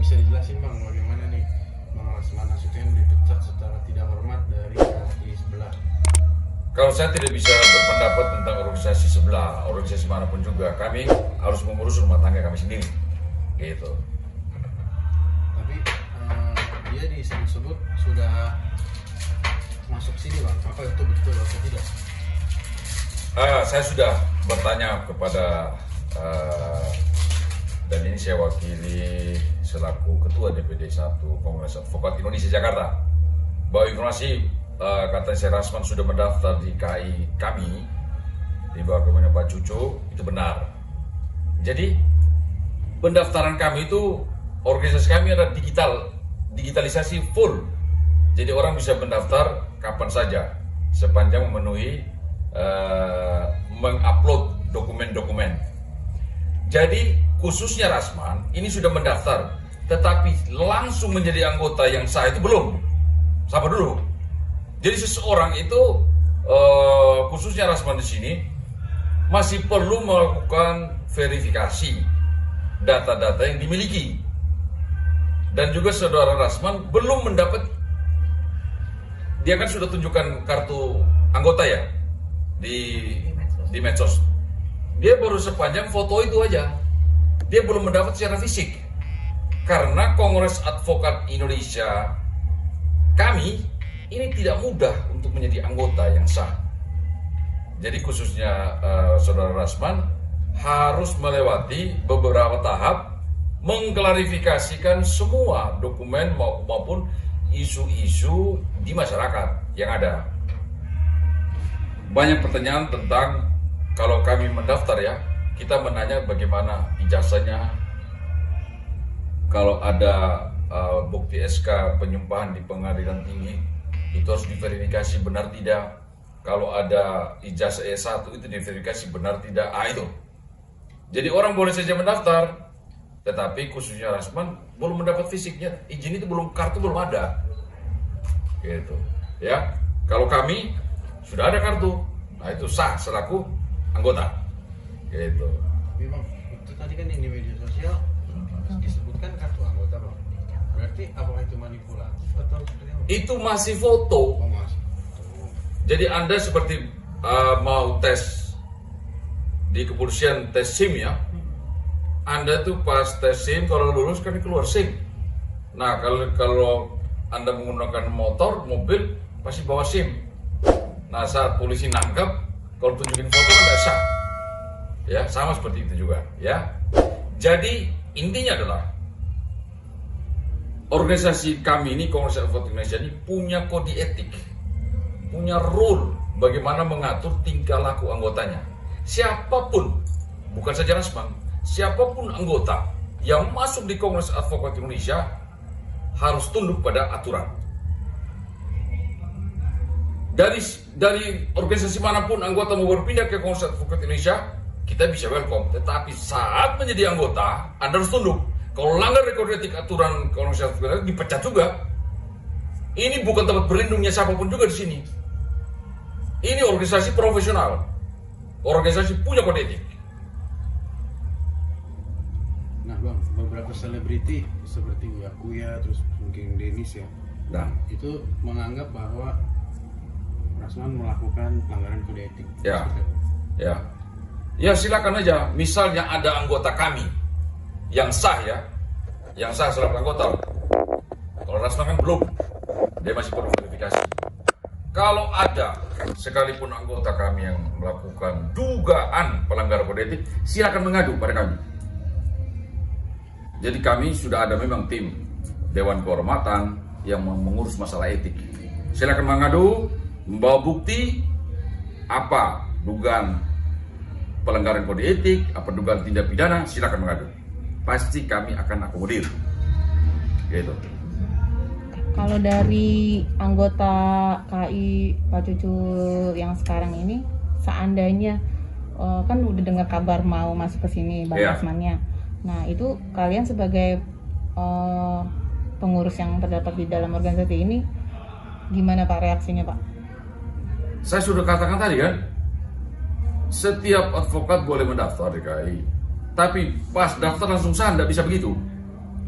bisa dijelasin Bang bagaimana nih Bang Rasman Nasution dipecat secara tidak hormat dari organisasi sebelah? Kalau saya tidak bisa berpendapat tentang organisasi sebelah, organisasi manapun juga, kami harus mengurus rumah tangga kami sendiri, gitu. Tapi dia disebut sudah masuk sini Bang, apa itu betul atau tidak? Saya sudah bertanya kepada dan ini saya wakili selaku Ketua DPD 1 Kongres Advokat Indonesia Jakarta, bahwa informasi kata saya Rasman sudah mendaftar di KI kami di bawah kepemimpinan Pak Cucu itu benar. Jadi pendaftaran kami itu, organisasi kami ada digitalisasi full. Jadi orang bisa mendaftar kapan saja sepanjang memenuhi mengupload dokumen-dokumen. Jadi khususnya Rasman ini sudah mendaftar, tetapi langsung menjadi anggota yang sah itu belum. Sabar dulu. Jadi seseorang itu khususnya Rasman di sini masih perlu melakukan verifikasi data-data yang dimiliki. Dan juga saudara Rasman belum mendapat, dia kan sudah tunjukkan kartu anggota ya di medsos. Dia baru sepanjang foto itu aja. Dia belum mendapat secara fisik. Karena Kongres Advokat Indonesia kami ini tidak mudah untuk menjadi anggota yang sah. Jadi khususnya saudara Rasman harus melewati beberapa tahap mengklarifikasikan semua dokumen maupun isu-isu di masyarakat yang ada. Banyak pertanyaan tentang kalau kami mendaftar ya, kita menanya bagaimana ijazahnya, kalau ada bukti SK penyumpahan di pengadilan tinggi itu harus diverifikasi benar tidak, kalau ada ijazah E1 itu diverifikasi benar tidak, itu. Jadi orang boleh saja mendaftar, tetapi khususnya Rasman belum mendapat fisiknya, izin itu belum, kartu belum ada, gitu ya. Kalau kami sudah ada kartu, nah itu sah selaku anggota, gitu. Tapi Bang, itu tadi kan yang di media sosial disebutkan kartu anggota Bang. Berarti apakah itu manipulatif atau seperti apa? Itu masih foto. Oh, Mas. Jadi Anda seperti mau tes di kepolisian, tes SIM ya. Anda tuh pas tes SIM kalau lulus kan keluar SIM. Nah kalau Anda menggunakan motor, mobil pasti bawa SIM. Nah saat polisi nangkap, kalau tunjukin foto kan tidak sah. Ya sama seperti itu juga ya. Jadi intinya adalah organisasi kami ini, Kongres Advokat Indonesia ini punya kode etik, punya rule bagaimana mengatur tingkah laku anggotanya. Siapapun, bukan saja Rasman, siapapun anggota yang masuk di Kongres Advokat Indonesia harus tunduk pada aturan. Dari organisasi manapun anggota mau berpindah ke Kongres Advokat Indonesia, kita bisa welcome. Tetapi saat menjadi anggota, Anda harus tunduk. Kalau langgar kode etik aturan Kongres Advokat Indonesia, dipecat juga. Ini bukan tempat berlindungnya siapapun juga di sini. Ini organisasi profesional. Organisasi punya kode etik. Nah Bang, beberapa selebriti seperti Uya Kuya, terus mungkin Dennis ya, Nah, itu menganggap bahwa Rasman melakukan pelanggaran kode etik. ya, ya silakan aja. Misalnya ada anggota kami yang sah ya, yang sah selaku anggota. Kalau Rasman kan belum, dia masih perlu verifikasi. Kalau ada sekalipun anggota kami yang melakukan dugaan pelanggaran kode etik, silakan mengadu pada kami. Jadi kami sudah ada memang tim Dewan Kehormatan yang mengurus masalah etik. Silakan mengadu, membawa bukti apa dugaan pelanggaran kode etik, apa dugaan tindak pidana, silakan mengadu. Pasti kami akan akomodir. Gitu. Kalau dari anggota KI Pak Cucu yang sekarang ini, seandainya kan udah dengar kabar mau masuk ke sini Bang Rasmannya. Nah itu kalian sebagai pengurus yang terdapat di dalam organisasi ini, gimana Pak reaksinya Pak? Saya sudah katakan tadi kan, setiap advokat boleh mendaftar di KI, tapi pas daftar langsung sah, tidak bisa begitu.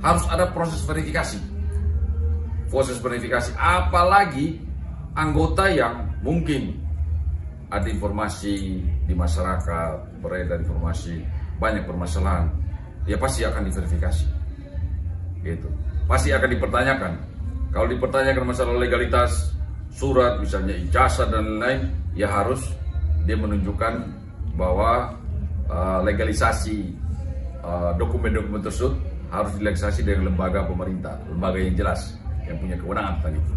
harus ada proses verifikasi. Proses verifikasi, apalagi anggota yang mungkin ada informasi di masyarakat, beredar informasi, banyak permasalahan, ya pasti akan diverifikasi. Gitu. Pasti akan dipertanyakan. Kalau dipertanyakan masalah legalitas surat, misalnya ijazah dan lain-lain, ya harus dia menunjukkan bahwa legalisasi dokumen-dokumen tersebut harus dilegalisasi dari lembaga pemerintah, lembaga yang jelas, yang punya kewenangan tentang itu.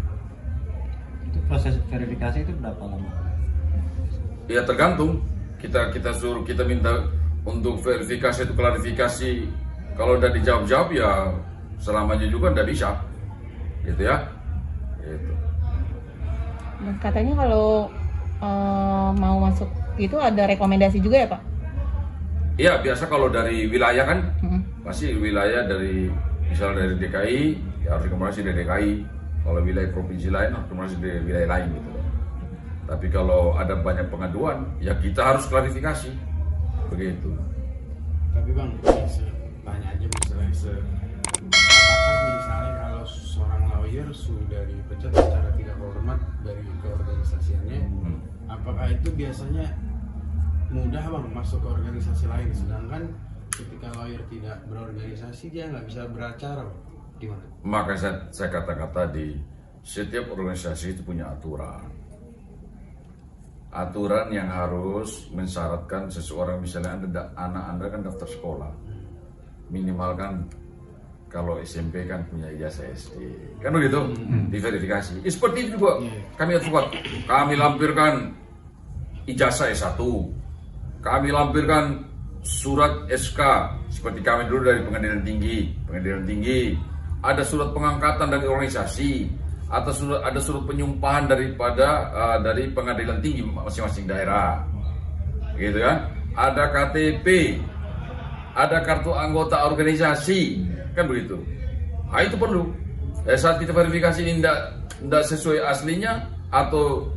Itu proses verifikasi itu berapa lama? Ya tergantung. Kita minta untuk verifikasi itu klarifikasi. Kalau udah dijawab-jawab ya selamanya juga nggak bisa, gitu ya. Gitu. Dan katanya kalau mau masuk itu ada rekomendasi juga ya Pak? Iya, biasa kalau dari wilayah kan, pasti wilayah dari misalnya dari DKI, ya harus rekomendasi dari DKI. Kalau wilayah provinsi lain, rekomendasi dari wilayah lain gitu. Tapi kalau ada banyak pengaduan, ya kita harus klarifikasi, begitu. Tapi Bang, tanya aja misalnya apakah misalnya kalau seorang lawyer sudah dipecat secara tidak hormat dari keorganisasiannya, apakah itu biasanya mudah Bang masuk ke organisasi lain, sedangkan ketika lawyer tidak berorganisasi dia nggak bisa beracara Bang? Gimana? Maka saya katakan tadi, setiap organisasi itu punya aturan yang harus mensyaratkan seseorang, misalnya anak Anda kan daftar sekolah, minimal kan kalau SMP kan punya ijazah SD, kan begitu, diverifikasi. Seperti itu juga kami advokat, kami lampirkan ijazah S1, kami lampirkan surat SK, seperti kami dulu dari pengadilan tinggi, ada surat pengangkatan dari organisasi, atau ada surat penyumpahan dari pengadilan tinggi masing-masing daerah, gitu kan? Ada KTP, ada kartu anggota organisasi, kan begitu. Nah itu perlu. Saat kita verifikasi ini tidak sesuai aslinya atau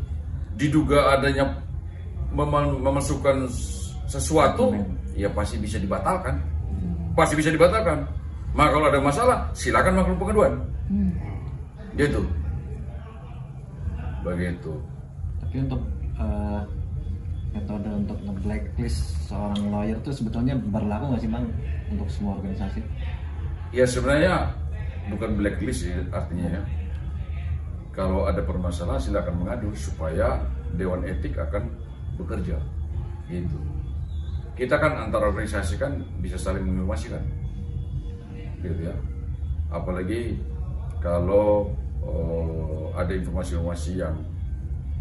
diduga adanya memasukkan sesuatu, ya pasti bisa dibatalkan. Maka kalau ada masalah, silakan melakukan pengaduan. Gitu. Begitu. Tapi untuk metode untuk nge-blacklist seorang lawyer itu sebetulnya berlaku nggak sih Bang untuk semua organisasi? Ya sebenarnya bukan blacklist ya, artinya ya. Kalau ada permasalahan silakan mengadu supaya Dewan Etik akan bekerja. Gitu. Kita kan antar organisasi kan bisa saling menginformasikan. Gitu ya. Apalagi kalau ada informasi-informasi yang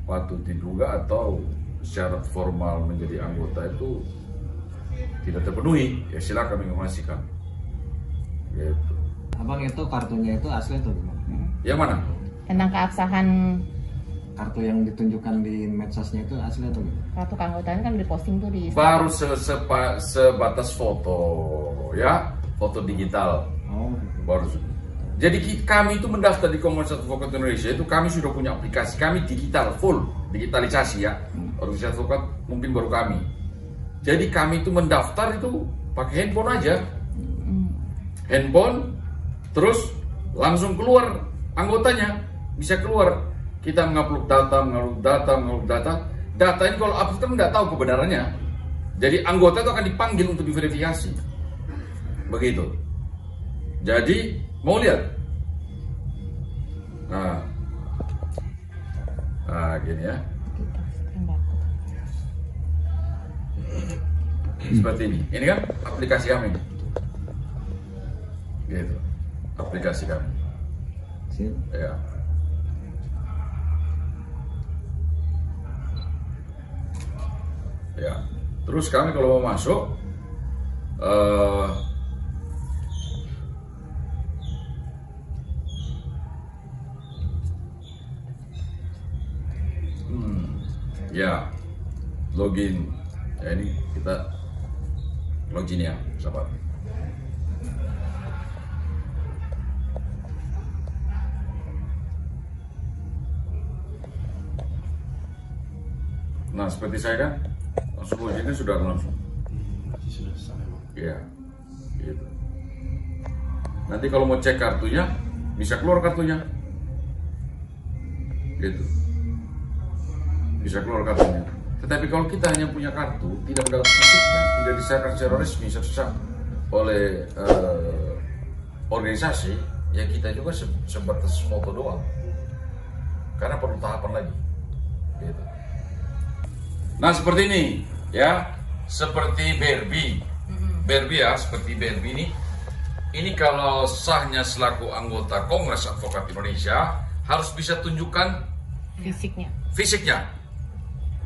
patut diduga atau syarat formal menjadi anggota itu tidak terpenuhi, ya silakan menginformasikan. Gitu. Abang itu kartunya itu asli atau gimana? Yang mana? Tentang keabsahan Kartu yang ditunjukkan di medsosnya itu asli atau gimana? kartu keanggotaan kan diposting tuh di Baru sebatas foto, ya, foto digital. Oh, Baru. Jadi kami itu mendaftar di Komunitas Advokat Indonesia itu kami sudah punya aplikasi, kami digital, full digitalisasi ya. Organisasi advokat mungkin baru kami. Jadi kami itu mendaftar itu pakai handphone aja. Handphone, terus langsung keluar anggotanya, bisa keluar. Kita mengupload data. Data ini kalau upload kan nggak tahu kebenarannya. Jadi anggota itu akan dipanggil untuk diverifikasi. Begitu. Jadi mau lihat? Nah gini ya. Seperti ini. Ini kan aplikasi kami. Gitu. Aplikasi kami. sip. Ya. Ya. Terus kami kalau mau masuk, ya, login. Ya ini kita login ya, sahabat. Nah, seperti saya kan, langsung loginnya sudah langsung. Berarti sudah selesai Bang. Ya, gitu. Nanti kalau mau cek kartunya, bisa keluar kartunya. Gitu. Bisa keluar kartunya. Tetapi kalau kita hanya punya kartu, tidak ada fisiknya, tidak disahkan secara resmi satu-satu oleh organisasi, ya kita juga sebatas foto doang. Karena perlu tahapan lagi. Gitu. Nah seperti ini, ya, seperti Barbie ya, seperti Barbie ini kalau sahnya selaku anggota Kongres Advokat Indonesia harus bisa tunjukkan fisiknya.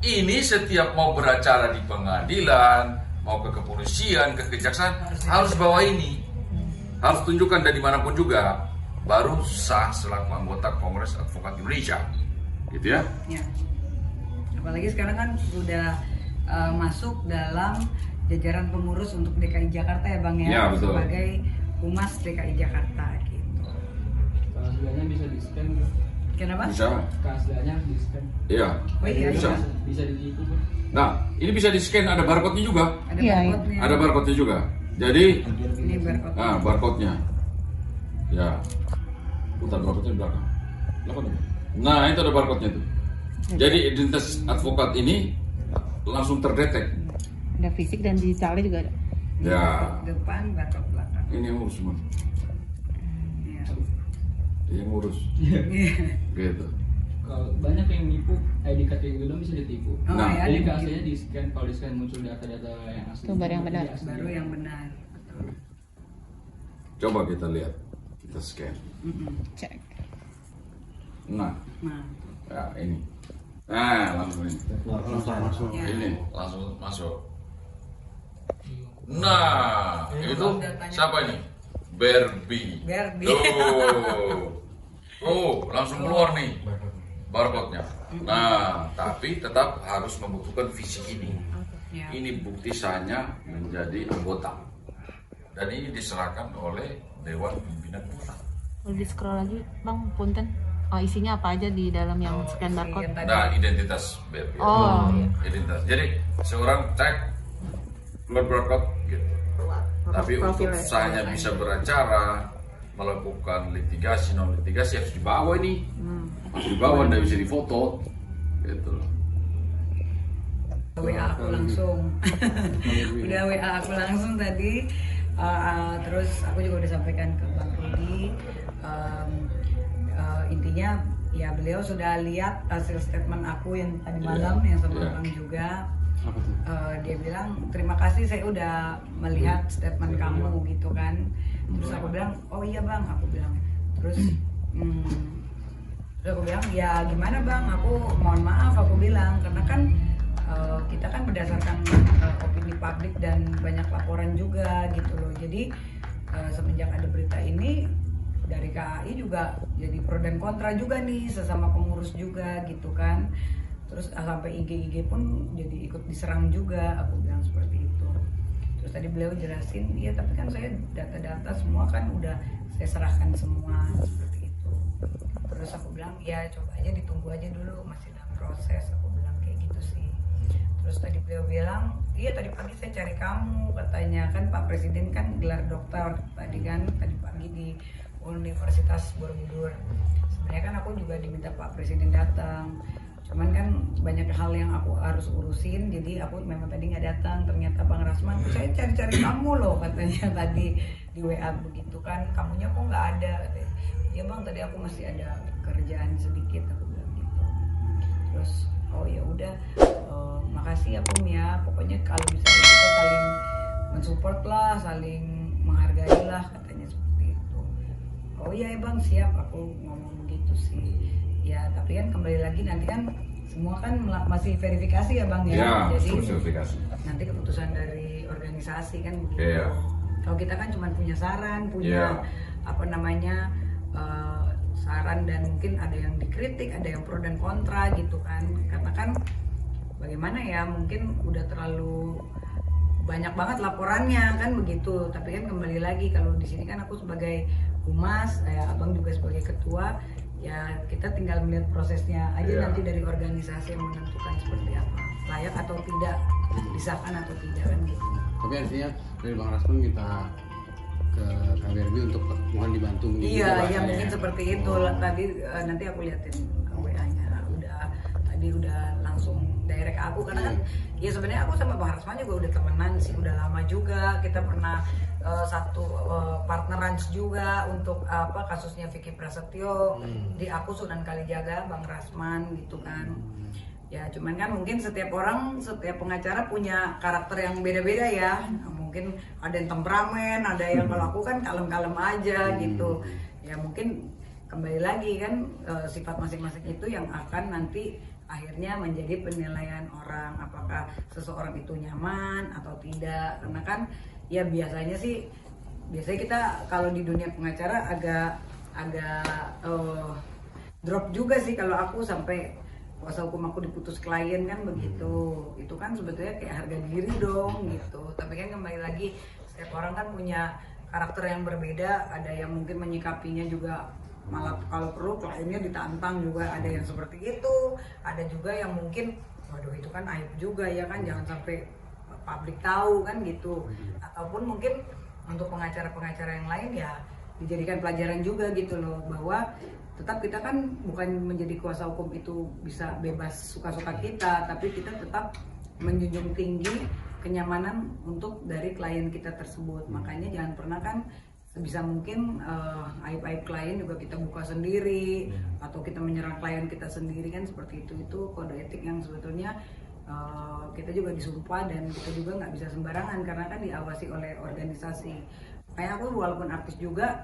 Ini setiap mau beracara di pengadilan, mau ke kepolisian, ke kejaksaan, harus bawa ini. Harus tunjukkan dari manapun juga, baru sah selaku anggota Kongres Advokat Indonesia. Gitu ya? Ya. Apalagi sekarang kan sudah masuk dalam jajaran pengurus untuk DKI Jakarta ya Bang ya, Ya, betul. sebagai Humas DKI Jakarta gitu. Keasliannya bisa di-scan. Kenapa? Bisa? Keasliannya di-scan. Iya. Oh iya, Bisa. Bisa ditipu, Bang. Nah, ini bisa di-scan, ada barcode-nya juga. Ada Iya, barcode-nya. Ada barcode-nya juga. Jadi, Ini barcode. barcode-nya. Ya. Putar barcode-nya di belakang. Nah, itu ada barcode-nya tuh. Jadi identitas advokat ini langsung terdetek. Ada fisik dan digitalnya juga ada. Ya, Depan, barcode belakang. ini yang ngurus semua. Iya. Yang ngurus. Gitu. Kalau banyak yang nipu ID card yang belum bisa ditipu. Oh, Nah, ya, Jadi ada keasliannya di scan, kalau di scan muncul data-data yang asli. Itu baru yang benar. Jadi asli. baru yang benar. Betul. Coba kita lihat. Kita scan. Cek. Nah, Nah, ya ini. Nah, langsung ini. Keluar masuk. ya. Ini langsung masuk. Nah, itu siapa ini? Barbie. Barbie. Oh, langsung keluar nih barcode-nya. Nah, tapi tetap harus membutuhkan fisik ini. Ya. Ini bukti sahnya menjadi anggota. Dan ini diserahkan oleh Dewan Pimpinan Pusat. Kalau di scroll lagi, Bang, punten. Oh, isinya apa aja di dalam yang scan barcode? Yang tadi. Nah, identitas Barbie. Oh, iya. Identitas. Jadi seorang cek keluar barcode gitu. Tapi untuk sahnya bisa beracara, melakukan litigasi, non litigasi harus dibawa ini, harus dibawa, tidak bisa difoto, gitu loh. WA aku langsung. Udah WA aku langsung tadi. Terus aku juga udah sampaikan ke Bang Rudi. Intinya ya beliau sudah lihat hasil statement aku yang tadi malam yang sama Bang juga. Dia bilang terima kasih, saya udah melihat statement kamu gitu kan. Terus aku bilang oh iya Bang, aku bilang terus aku bilang ya gimana Bang, aku mohon maaf, aku bilang karena kan kita kan berdasarkan opini publik dan banyak laporan juga gitu loh. Jadi semenjak ada berita ini dari KAI juga jadi pro dan kontra juga nih, sesama pengurus juga gitu kan. Terus sampai IG pun jadi ikut diserang juga, aku bilang seperti itu. Terus tadi beliau jelasin, iya tapi kan saya data-data semua kan udah saya serahkan semua seperti itu. Terus aku bilang ya coba aja ditunggu aja dulu, masih dalam proses, aku bilang kayak gitu sih. Terus tadi beliau bilang, iya tadi pagi saya cari kamu, katanya kan Pak Presiden kan gelar dokter tadi kan, tadi pagi di Universitas Borobudur. Sebenarnya kan aku juga diminta Pak Presiden datang. Cuman kan banyak hal yang aku harus urusin, jadi aku memang tadi nggak datang. Ternyata Bang Rasman, saya cari-cari kamu loh katanya tadi di WA begitu kan, kamunya kok nggak ada katanya. Ya Bang, tadi aku masih ada kerjaan sedikit, aku bilang gitu. Terus oh ya udah, makasih ya Pum ya, pokoknya kalau bisa kita saling mensupport lah, saling menghargai lah katanya seperti itu. Oh iya ya Bang, siap, aku ngomong begitu sih. Ya tapi kan kembali lagi nanti kan semua kan masih verifikasi ya Bang ya, Ya, jadi verifikasi. nanti keputusan dari organisasi kan begitu. Iya. Kalau kita kan cuma punya saran, punya apa namanya saran dan mungkin ada yang dikritik, ada yang pro dan kontra gitu kan. Karena kan bagaimana ya, mungkin udah terlalu banyak banget laporannya kan begitu. Tapi kan kembali lagi kalau di sini kan aku sebagai humas, Abang juga sebagai ketua. Ya kita tinggal melihat prosesnya aja nanti dari organisasi yang menentukan seperti apa, layak atau tidak, disahkan atau tidak kan gitu. Tapi artinya dari Bang Rasman minta ke KBRI untuk mohon dibantu. Iya, ya mungkin seperti itu. Tadi nanti aku liatin WA-nya. Udah langsung direct aku karena kan ya sebenarnya aku sama Bang Rasman juga udah temenan sih, udah lama juga. Kita pernah satu partneran juga untuk kasusnya Vicky Prasetyo di aku Sunan Kalijaga, Bang Rasman gitu kan. Ya cuman kan mungkin setiap pengacara punya karakter yang beda-beda ya. Mungkin ada yang temperamen, ada yang kalau aku kan kalem-kalem aja gitu. Ya mungkin kembali lagi kan sifat masing-masing itu yang akan nanti akhirnya menjadi penilaian orang apakah seseorang itu nyaman atau tidak. Karena kan ya biasanya kita kalau di dunia pengacara agak drop juga sih kalau aku sampai kuasa hukum aku diputus klien kan begitu. Itu kan sebetulnya kayak harga diri dong gitu. Tapi kan kembali lagi setiap orang kan punya karakter yang berbeda. Ada yang mungkin menyikapinya juga malah kalau perlu kliennya ditantang juga, ada yang seperti itu. Ada juga yang mungkin waduh itu kan aib juga ya kan, jangan sampai publik tahu kan gitu. Ataupun mungkin untuk pengacara-pengacara yang lain ya dijadikan pelajaran juga gitu loh, bahwa tetap kita kan bukan menjadi kuasa hukum itu bisa bebas suka-suka kita, tapi kita tetap menjunjung tinggi kenyamanan untuk dari klien kita tersebut. Makanya jangan pernah kan sebisa mungkin aib-aib klien juga kita buka sendiri atau kita menyerang klien kita sendiri kan seperti itu kode etik yang sebetulnya kita juga disumpah dan kita juga nggak bisa sembarangan karena kan diawasi oleh organisasi. Kayak aku walaupun artis juga